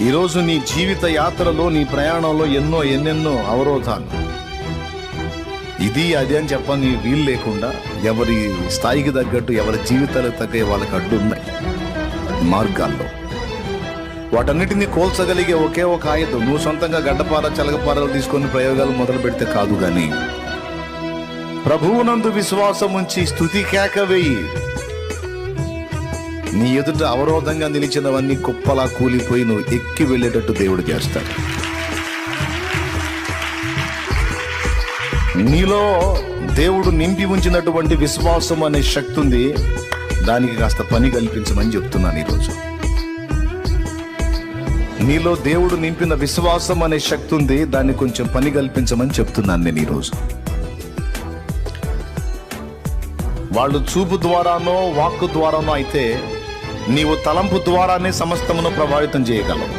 ఈరోజు నీ జీవిత యాత్రలో, నీ ప్రయాణంలో ఎన్నెన్నో అవరోధాలు, ఇది అది అని చెప్పని వీలు లేకుండా ఎవరి స్థాయికి తగ్గట్టు, ఎవరి జీవితాలకు తగ్గ వాళ్ళకి అడ్డు ఉన్నాయి మార్గాల్లో. వాటన్నిటినీ కోల్చగలిగే ఒకే ఒక ఆయుధం నువ్వు సొంతంగా గడ్డపార చలగపారలు తీసుకొని ప్రయోగాలు మొదలు పెడితే కాదు, కానీ ప్రభువునందు విశ్వాసం ఉంచి స్తుతి కేక వేయి. నీ ఎదుట అవరోధంగా నిలిచినవన్నీ కుప్పలా కూలిపోయి నువ్వు ఎక్కి వెళ్ళేటట్టు దేవుడు చేస్తాడు. నీలో దేవుడు నింపి ఉంచినటువంటి విశ్వాసం అనే శక్తి ఉంది, దానికి కాస్త పని కల్పించమని చెప్తున్నాను ఈరోజు. నీలో దేవుడు నింపిన విశ్వాసం అనే శక్తి ఉంది, దాన్ని కొంచెం పని కల్పించమని చెప్తున్నాను నేను ఈరోజు. వాళ్ళు చూపు ద్వారానో వాక్కు ద్వారానో అయితే, నీవు తలంపు ద్వారానే సమస్తమును ప్రభావితం చేయగలవు.